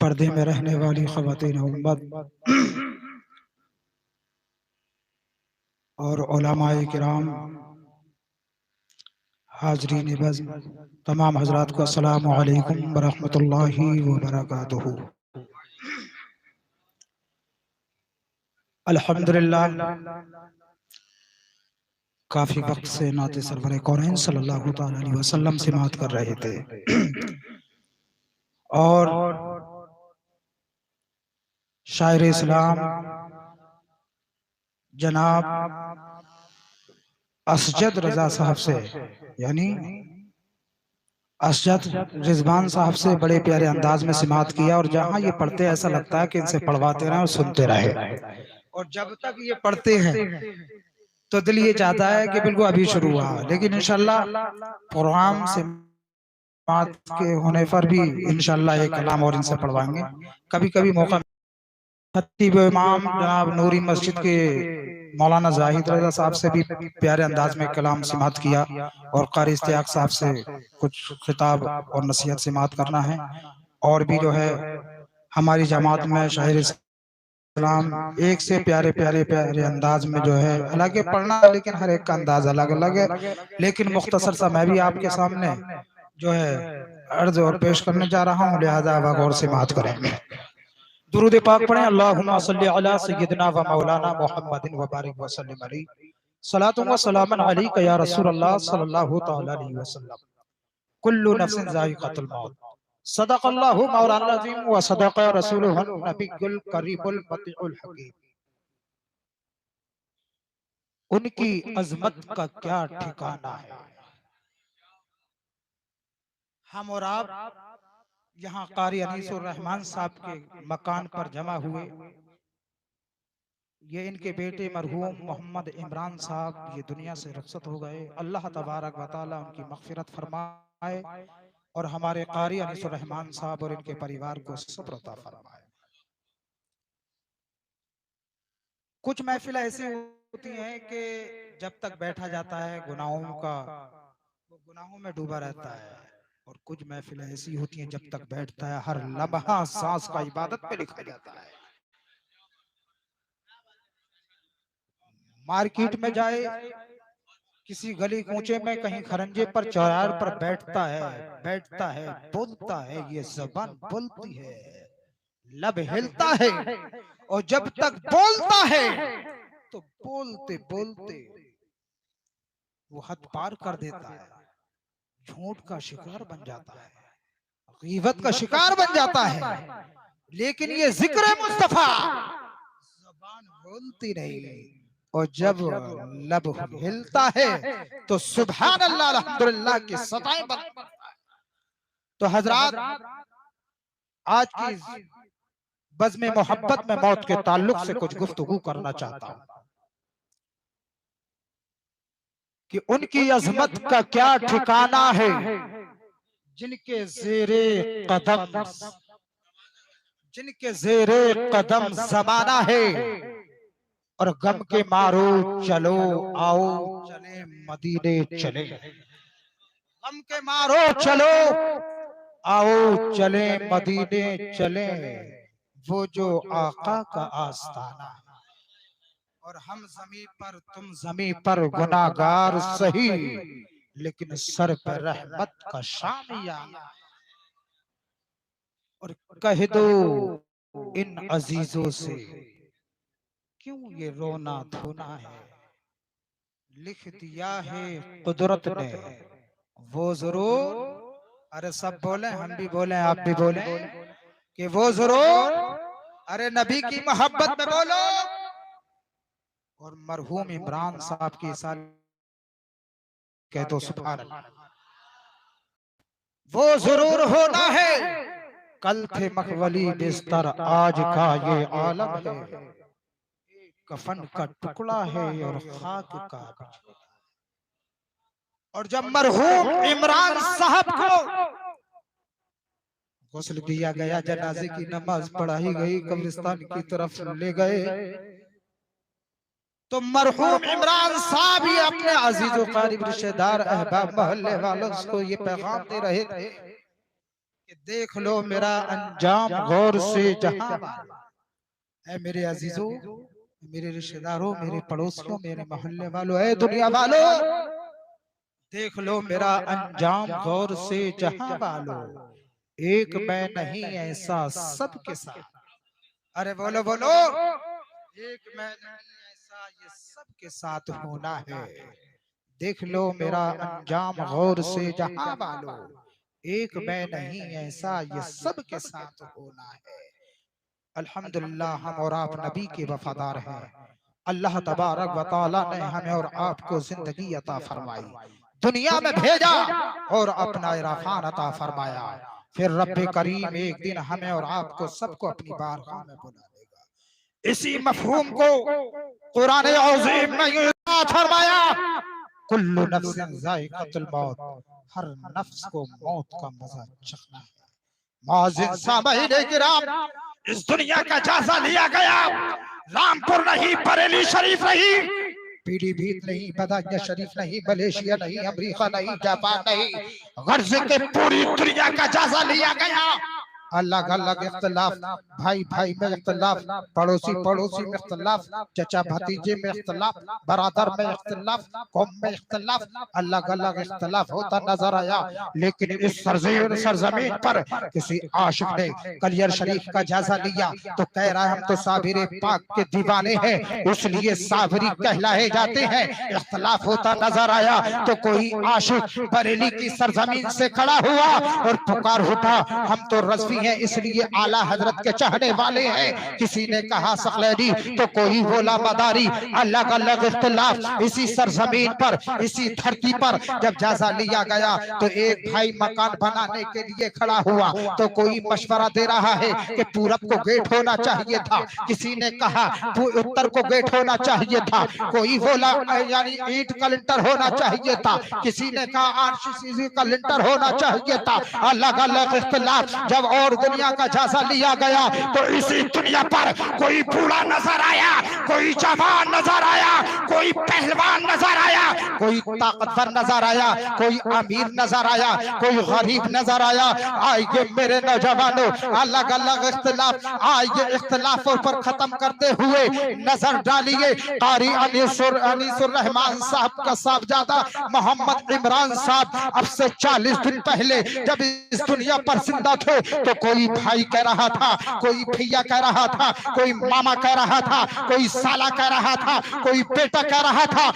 पर्दे में रहने वाली ख़वातीन उम्मत और उलमाए किराम, हाज़रीन बज़्म, तमाम हज़रात को अस्सलामु अलैकुम व रहमतुल्लाहि व बरकातुहू। अल्हम्दुलिल्लाह, काफ़ी वक्त से नाते सरवरे कौनैन सल्लल्लाहु तआला अलैहि वसल्लम से बात कर रहे थे और शायर इस्लाम जनाब असजद रजा साहब से, यानी असजद रिजवान साहब से बड़े प्यारे अंदाज में सिमात किया। और जहां ये पढ़ते हैं ऐसा लगता है कि इनसे पढ़वाते रहे और सुनते रहे। और जब तक ये पढ़ते हैं तो दिल ये चाहता है कि बिल्कुल अभी शुरू हुआ, लेकिन इंशाल्लाह प्रोग्राम से बात के होने पर भी इंशाल्लाह एक कलाम और इनसे पढ़वाएंगे। कभी कभी मौका खतीब इमाम जनाब नूरी मस्जिद के मौलाना जाहिद रजा साहब से भी प्यारे अंदाज में कलाम सिमात किया और कारी इस्तियाक साहब से कुछ खिताब और नसीहत सिमात करना है। और भी जो है हमारी जमात में शायर इस्लाम एक से प्यारे प्यारे प्यारे अंदाज में जो है, हालांकि पढ़ना लेकिन हर एक का अंदाज अलग अलग है, लेकिन मुख्तसर सा मैं भी आपके सामने जो है अर्ज और पेश करने जा रहा हूँ, लिहाजा आप गौर से बात करेंगे। दुरूद पाक पढ़ें। अल्लाहुम्मा सल्ली अला सय्यिदिना व मौलाना मुहम्मदिन व बारिक व सल्लिम अलैहि सलातु व सलामन अलैका या रसूलल्लाह सल्लल्लाहु तआला अलैहि वसल्लम। कुल्लु नफ्सिन ज़ाइक़तुल मौत। सदक़ल्लाहु मौलाना अज़ीम व सदक़ रसूलुहुन नबियुल करीमुल मतीउल हकीम। उनकी अजमत का क्या ठिकाना है। हम और आप यहाँ कारी अनीसुर रहमान साहब के मकान पर जमा हुए। ये इनके बेटे मरहूम मोहम्मद इमरान साहब ये दुनिया से रुखसत हो गए। अल्लाह तबारक व तआला उनकी मग़फ़िरत फरमाए और हमारे कारी अनीसुर रहमान साहब और इनके परिवार को सब्र अता फरमाए। कुछ महफिल ऐसी होती हैं कि जब तक बैठा जाता है गुनाहों का, वो गुनाहों में डूबा रहता है। और कुछ महफिल ऐसी होती हैं जब तक बैठता है हर लम्हा सांस का इबादत पे लिखा जाता है। मार्केट में जाए, किसी गली कूचे में, कहीं खरंजे पर, चौराहे पर बैठता है, बोलता है, ये ज़बान बोलती है, लब हिलता है, और जब तक बोलता है तो बोलते बोलते वो हद पार कर देता है, झूठ का शिकार बन जाता है, गीबत का शिकार बन जाता है। लेकिन ये जिक्र मुस्तफा ज़बान बोलती नहीं, और जब लब हिलता है तो सुभान अल्लाह अल्हम्दुलिल्लाह की सदाएं बनती है। तो हजरात, आज की बज़्म मोहब्बत में मौत के ताल्लुक से कुछ गुफ्तगू करना चाहता हूं कि उनकी अजमत का क्या ठिकाना है, जिनके ज़ेरे कदम ज़माना है। और गम के मारो चलो आओ चले मदीने चले, गम के मारो चलो आओ चले मदीने चले, वो जो आका का आस्ताना है। और हम ज़मीं पर तुम ज़मीं पर गुनाहगार सही, लेकिन सर पर रहमत का शामियाना है। और कह दो इन अजीजों से क्यों ये रोना धोना है, लिख दिया है कुदरत ने वो जरूर। अरे सब बोले, हम भी बोले, आप भी बोले कि वो जरूर। अरे नबी की मोहब्बत में बोलो। और मरहूम इमरान साहब की साल कह दो सुभान अल्लाह। वो जरूर होना है, कल थे मखवली बिस्तर आज का ये आलम है, कफन का टुकड़ा है और खाक का बिछोना। और जब मरहूम इमरान साहब को गुस्ल दिया गया, जनाजे की नमाज पढ़ाई गई, कब्रिस्तान की तरफ ले गए, तो मरहूम इमरान साहब ही अपने अजीजों, कारिब, रिश्तेदार, अहबाब, मोहल्ले वालों को ये पैगाम दे रहे थे कि देख लो मेरा अंजाम गौर से जहां वालों। ऐ मेरे अजीजों, मेरे रिश्तेदारों, मेरे पड़ोसियों, मेरे मोहल्ले वालों, ऐ दुनिया वालों, देख लो मेरा अंजाम गौर से जहां वालों। एक मैं नहीं ऐसा सबके साथ। अरे बोलो बोलो, एक मैं नहीं ऐसा ये सबके साथ होना है। देख लो मेरा अंजाम गौर से जहां वालों। एक मैं नहीं ऐसा ये सबके साथ होना है। अल्हम्दुलिल्लाह हम और आप नबी के वफादार हैं। अल्लाह तबारक व तआला ने हमें और आपको जिंदगी अता फरमाई, दुनिया में भेजा और अपना इरफान अता फरमाया। फिर रब्बे करीम एक दिन हमें और आपको सबको अपनी बारगाह में बुला लेगा। इसी मफहूम को कुरान अज़ीम ने इरशाद फरमाया, कुल्लु नफ्सिन ज़ाइक़तुल मौत, हर नफ्स को मौत का मजा चखना है। माज़िन सामईन किराम, इस दुनिया का जायजा लिया गया। रामपुर नहीं, बरेली शरीफ नहीं, पीलीभीत नहीं, बदायूं शरीफ नहीं, मलेशिया नहीं, अमेरिका नहीं, जापान नहीं, गर्ज के पूरी दुनिया का जायजा लिया गया। अलग अलग इख्तिलाफ, भाई भाई में इख्तिलाफ, पड़ोसी पड़ोसी में इख्तिलाफ, चचा भतीजे में इख्तिलाफ, बरादर में इख्तिलाफ, कौम में इख्तिलाफ, अलग अलग इख्तिलाफ होता नजर आया। लेकिन इस सरजमीन पर किसी आशिक ने कलियर शरीफ का जायजा लिया तो कह रहा है हम तो साबिर पाक के दीवाने हैं, इसलिए साबरी कहलाए जाते हैं। इख्तिलाफ होता नजर आया तो कोई आशिक बरेली की सरजमीन से खड़ा हुआ और पुकार उठा, हम तो रज़वी हैं इसलिए आला हजरत के चाहने वाले हैं। किसी ने कहा सखलैनी तो कोई बोला मदारी। अलग अलग इख्तिलाफ इसी सरजमीन पर, इसी धरती पर जब जायजा लिया गया तो एक भाई मकान बनाने के लिए खड़ा हुआ तो कोई मशवरा दे रहा है कि पूरब को गेट होना चाहिए था, किसी ने कहा उत्तर को गेट होना चाहिए था, कोई बोला यानी ईंट का लिंटर होना चाहिए था, किसी ने कहा आरसीसी का लिंटर होना चाहिए था। अलग अलग इख्तिलाफ जब और दुनिया का जायजा लिया गया तो इसी दुनिया पर कोई बूढ़ा नजर आया, कोई जवान नजर आया, कोई पहलवान नजर आया, कोई ताकतवर नजर आया, कोई अमीर नजर आया, कोई गरीब नजर आया। आइए मेरे नौजवानों, अलग अलग इख्तिलाफ, आइए इख्तिलाफों पर खत्म करते हुए नजर डालिए कारी अनीसुर रहमान साहब का साहबजादा मोहम्मद इमरान साहब अब से 40 दिन पहले जब इस दुनिया पर जिंदा थे तो कोई भाई कह रहा था, कोई भैया कह रहा था, कोई मामा कह रहा था, कोई साला कह रहा था, कोई बेटा कह रहा था।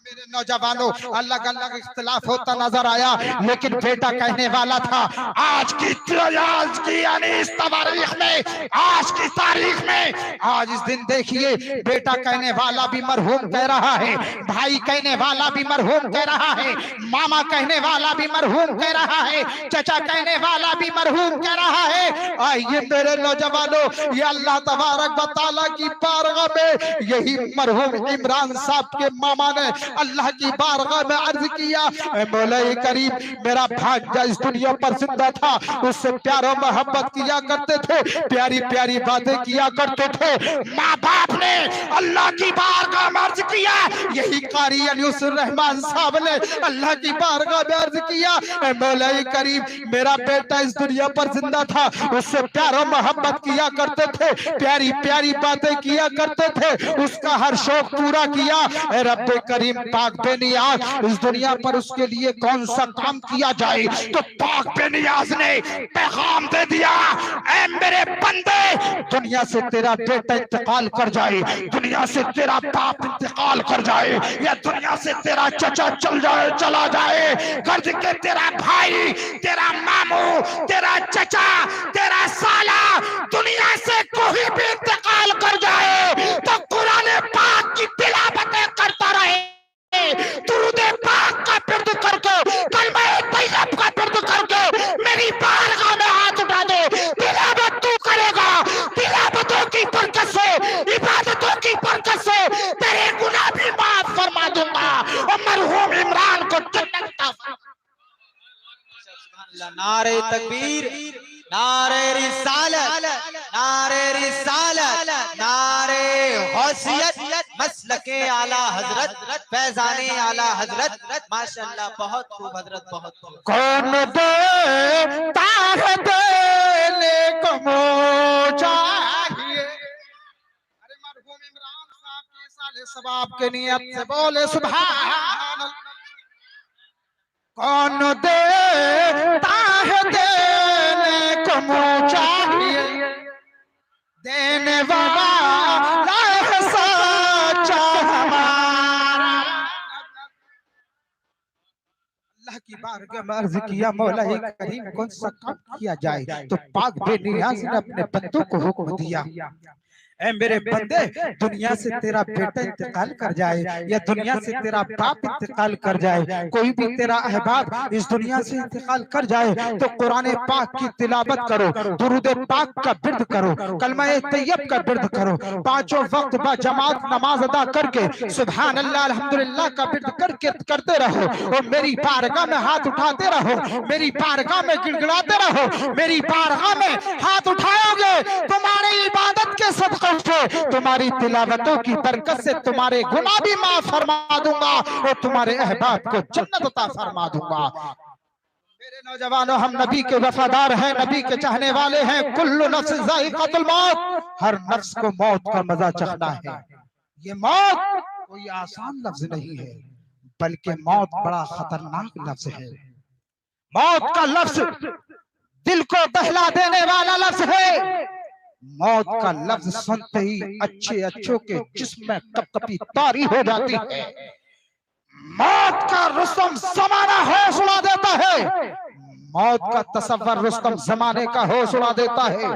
मेरे नौजवानों, अलग अलग इख्तिलाफ होता नजर आया लेकिन बेटा कहने वाला था। आज की यानी इस तारीख में, आज की तारीख में, आज इस दिन देखिए बेटा कहने वाला भी मरहूम कह रहा है, भाई कहने वाला भी मरहूम कह रहा है, मामा कहने वाला भी मरहूम कह रहा है, चचा कहने वाला भी मरहूम कह रहा है। आइए मेरे नौजवानों, ये अल्लाह तबारक व तआला की बारगाह में यही मरहूम इमरान साहब के मामा ने अल्लाह की बारगाह में अर्ज किया, मौला करीम मेरा भांजा इस दुनिया पर जिंदा था, उससे प्यार और मोहब्बत किया करते थे, प्यारी प्यारी बातें किया करते थे। माँ बाप ने अल्लाह की बारगाह में अर्ज किया, यही कारी अनीसुर रहमान साहब ने अल्लाह की बारगाह में अर्ज किया, मौला करीम मेरा बेटा इस दुनिया पर जिंदा था, उससे प्यार और मोहब्बत किया करते थे, प्यारी प्यारी बातें किया करते थे, उसका हर शौक पूरा किया। रब्बे करीम पाक बेनियाज इस दुनिया पर उसके लिए कौन सा काम किया जाए तो पाक बेनियाज ने पैगाम दे दिया, ऐ मेरे बंदे दुनिया से तेरा बेटा इंतकाल कर जाए, दुनिया से तेरा बाप इंतकाल कर जाए, या दुनिया से तेरा चचा चला जाए, कर्ज के तेरा भाई, तेरा मामू, तेरा चचा, तेरा साला, दुनिया से कोई भी इंतकाल कर जाए तो कुरान पाक की तिलावतें करता रहे, दुरूद पाक का विर्द करके, कलमा तैयब का विर्द करके मेरी बारगाह में हाथ उठा दे। तिलावत तू करेगा, तिलावतों की बरकत से, इबादतों की बरकत से तेरे गुनाह भी माफ फरमा दूंगा और मरहूम इमरान को जन्नत का। नारे तकबीर, नारे रिसालत, नारे रिसालत, नारे गौसियत, मसलके आला हजरत, फैजाने आला हजरत, माशाल्लाह बहुत खूब हजरत, बहुत खूब। कौन देता है देने को चाहिए। अरे मरहूम इमरान साहब के साले सवाब के नियत से बोले सुभान। कौन देता है देने को चाहिए, देने वाला है सच्चा हमारा। अल्लाह की बारगाह में अर्ज किया मौला करीम कौन सा काम किया जाए, तो पाक बेनियाज ने अपने बंदों को हुक्म दिया, ऐ मेरे बंदे दुनिया से तेरा बेटा इंतकाल कर जाए या दुनिया से तेरा बाप इंतकाल कर जाए, कोई भी तेरा अहबाब इस दुनिया से इंतकाल कर जाए तो कुरान पाक की तिलावत करो, दुरूद पाक का बिर्द करो, कलमा तैयब का बिर्द करो, पांचों वक्त बा जमात नमाज अदा करके सुभान अल्लाह अल्हम्दुलिल्लाह का बिर्द करके करते रहो और मेरी बारगाह में हाथ उठाते रहो, मेरी बारगाह में गिड़गिड़ाते रहो। मेरी बारगाह में हाथ उठाओगे तुम्हारी इबादत के सदक़े से, तुम्हारी तिलावतों की बरकत से तुम्हारे गुनाह भी माफ फरमा दूंगा और तुम्हारे अहबाब को जन्नत अता फरमा दूंगा। मेरे नौजवानों, हम नबी के वफादार हैं, नबी के चाहने वाले हैं। कुल्लु नफ्स ज़ाइक़तुल मौत, हर नफ्स को मौत का मजा चखना है। ये मौत कोई आसान लफ्ज नहीं है, बल्कि मौत बड़ा खतरनाक लफ्ज है। मौत का लफ्ज दिल को दहला देने वाला लफ्ज है। मौत का लफ्ज सुनते ही अच्छे अच्छों के जिस्म में कपकपी तारी हो जाती है। मौत का रुस्तम जमाना होश उड़ा देता है, मौत का तसव्वुर रुस्तम जमाने का होश उड़ा देता है।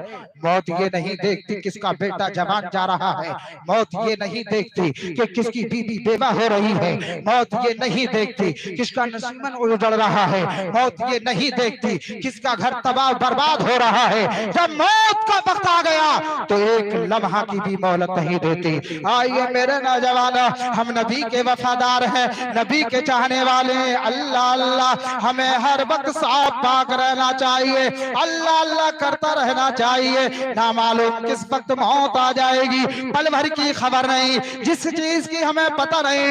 मौत ये नहीं देखती किसका बेटा जवान जा रहा है, मौत ये नहीं देखती कि किसकी बीवी बेवा हो रही है, मौत ये नहीं देखती किसका नसीमन उजड़ रहा है, मौत ये नहीं देखती किसका घर तबाह बर्बाद हो रहा है। जब मौत का वक्त आ गया तो एक लम्हा की भी मोहलत नहीं देती। आइए मेरे नौजवानों, हम नबी के वफादार हैं, नबी के चाहने वाले हैं। अल्लाह अल्लाह हमें हर वक्त साफ पाक रहना चाहिए, अल्लाह अल्लाह करता रहना चाहिए। ना मालूम किस वक्त मौत आ जाएगी, पल भर की खबर नहीं, जिस चीज की हमें पता नहीं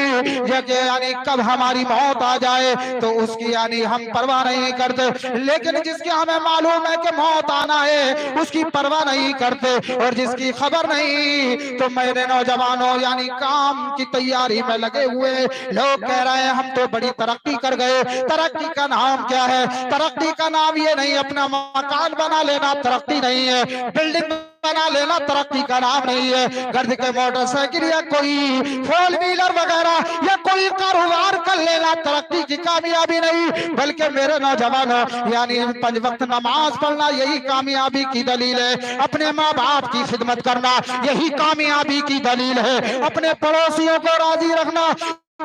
यानी कब हमारी मौत आ जाए तो उसकी यानी हम परवाह नहीं करते, लेकिन जिसकी हमें मालूम है कि मौत आना है उसकी परवाह नहीं करते। और जिसकी खबर नहीं तो मेरे नौजवानों यानी काम की तैयारी में लगे हुए लोग कह रहे हैं हम तो बड़ी तरक्की कर गए। तरक्की का नाम क्या है? तरक्की का नाम ये नहीं अपना मकान बना लेना तरक्की नहीं है, बिल्डिंग बना लेना तरक्की का नाम नहीं है, गर्द के मोटरसाइकिल या कोई फोर व्हीलर वगैरह या कोई कारोबार कर लेना तरक्की की कामयाबी नहीं, बल्कि मेरे नौजवानों यानी 5 वक्त नमाज पढ़ना यही कामयाबी की दलील है। अपने माँ बाप की खिदमत करना यही कामयाबी की दलील है। अपने पड़ोसियों को राजी रखना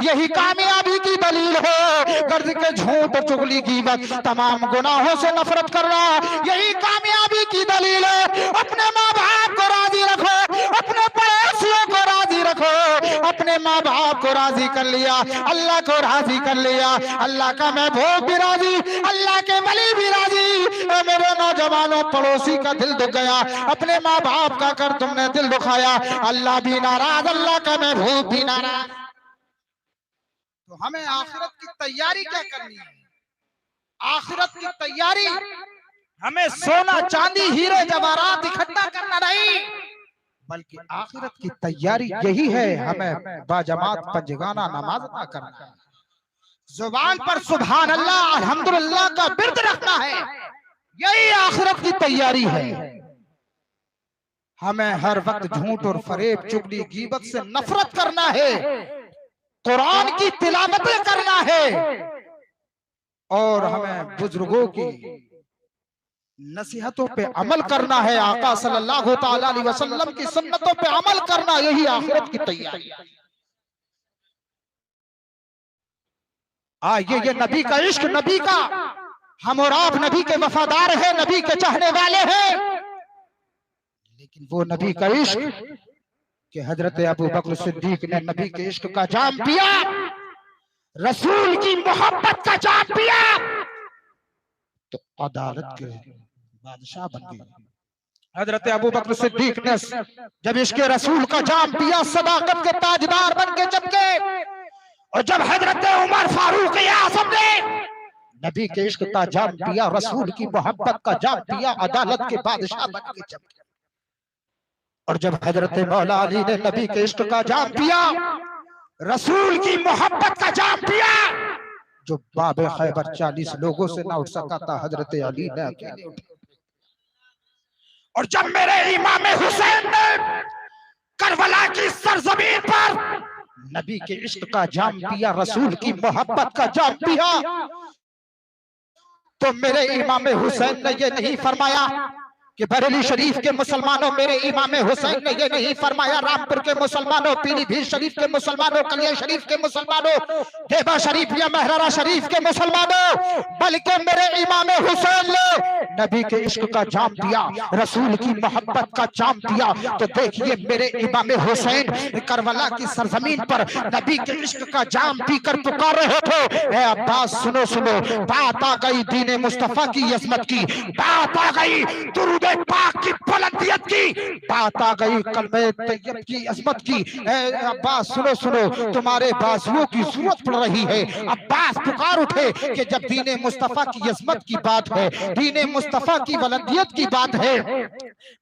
यही कामयाबी की दलील है। गर्द के झूठ चुगली गिबत तमाम गुनाहों से नफरत करना यही कामयाबी की दलील है। अपने माँ बाप को राजी रखो, अपने पड़ोसियों को राजी रखो। अपने माँ बाप को राजी कर लिया, अल्लाह को राजी कर लिया, अल्लाह का महबूब भी राजी, अल्लाह के वली भी राजी। मेरे नौजवानों, पड़ोसी का दिल दुख गया, अपने माँ बाप का कर तुमने दिल दुखाया, अल्लाह भी नाराज, अल्लाह का महबूब भी नाराज। तो हमें आखिरत की तैयारी क्या करनी है? आखिरत की तैयारी हमें सोना चांदी हीरे जवाहरात इकट्ठा करना नहीं, बल्कि आखिरत की तैयारी यही है हमें बाजमात पंजगाना नमाज अदा करना है, जुबान पर सुभान अल्लाह अल्हम्दुलिल्लाह का बिर्द रखना है। यही आखिरत की तैयारी है। हमें हर वक्त झूठ और फरेब चुगली गीबत से नफरत करना है, कुरान की तिलावतें करना है और हमें बुजुर्गों की नसीहतों पे अमल करना है, आका सल्लल्लाहु ताला अलैहि वसल्लम की सुन्नतों पे अमल करना, यही आखिरत की तैयारी। ये नबी का इश्क, नबी का हम और आप नबी के वफादार हैं, नबी के चाहने वाले हैं, लेकिन वो नबी का इश्क कि हजरत अबू बकर सिद्दीक ने नबी के इश्क का जाम पिया, रसूल की मोहब्बत का जाम पिया तो अदालत के बादशाह बन गए। हजरत अबू बकर सिद्दीक ने जब इसके रसूल का जाम पिया, सदाकत के ताजदार बन के चमके। और जब हजरत उमर फारूक आज़म ने नबी के इश्क का जाम पिया, रसूल की मोहब्बत का जाम पिया, अदालत के बादशाह बन के चमके। और जब हजरत मौला अली ने नबी के इश्क का जाम पिया, रसूल की मोहब्बत का जाम पिया, जो बाबे खैबर 40 लोगों से ना उठ सका था, हजरत अली ने अकेले उठे। और जब मेरे इमाम हुसैन ने करबला की सरजमीन पर नबी के इश्क का जाम पिया, रसूल की मोहब्बत का जाम पिया, तो मेरे इमाम हुसैन ने ये नहीं फरमाया कि बरेली शरीफ के मुसलमानों, मेरे इमाम हुसैन ने ये नहीं फरमाया रामपुर के मुसलमानों, पीलीभीत शरीफ के मुसलमानों, कलिया शरीफ के मुसलमानों, देवा शरीफ या महरारा शरीफ के मुसलमानों, बल्कि मेरे इमाम हुसैन ने नबी के इश्क का जाम पिया, रसूल की मोहब्बत का जाम पिया। तो देखिए मेरे इमाम हुसैन करबला की सरजमीन पर नबी के इश्क का जाम पीकर पुकार रहे थे, ए अब्बास सुनो सुनो, बात आ गई दीन मुस्तफा की अजमत की, बात आ गई दुरूद पाक की बुलंदियत की, बात आ गई कलमे तैयब की अजमत की। ए अब्बास सुनो सुनो, तुम्हारे बाजुओं की जरूरत पड़ रही है। अब्बास पुकार उठे कि जब दीन मुस्तफा की अजमत की बात है, दीन मुस्तफा की बुलंदियत की बात है,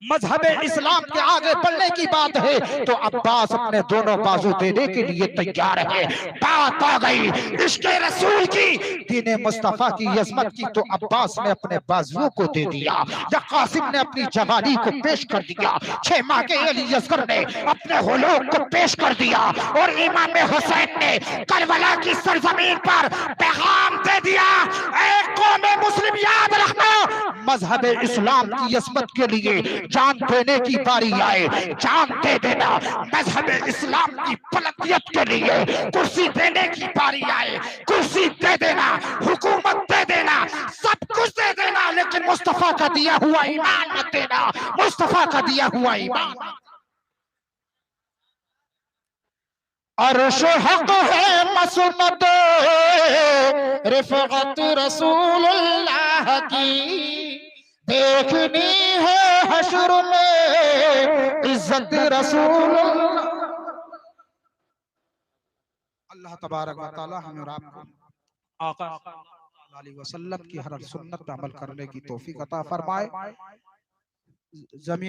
मजहब इस्लाम के आगे बढ़ने की बात है, तो अब्बास अपने दोनों बाजू देने के लिए तैयार है। बात आ गई इश्क रसूल की, दीन मुस्तफा की अजमत की, तो अब्बास ने अपने बाजुओं को दे दिया, या कासिम ने अपनी जवानी को पेश कर दिया, 6 माह के अली असगर ने अपने हुलूक को पेश कर दिया, और इमाम हुसैन ने करबला की सरजमीन पर पैगाम दे दिया, ऐ कौम मुस्लिम याद रखना, मजहब इस्लाम की अजमत के लिए जान देने की बारी आए, जान दे देना, मजहब इस्लाम की बुलंदियत के लिए कुर्सी देने की बारी आए, कुर्सी दे देना, हुकूमत दे देना, सब कुछ दे देना, लेकिन मुस्तफा का दिया हुआ ईमान मत देना, मुस्तफा का दिया हुआ ईमान। अर्श हक है मसनद रिफ़अत रसूलुल्लाह की, देखनी है हश्र में इज्जत रसूलुल्लाह। अल्लाह तबारक व तआला हमें और आपको आका सल्लल्लाहु अलैहि वसल्लम की हर सुन्नत पे अमल करने की तौफीक अता फरमाए। जमीन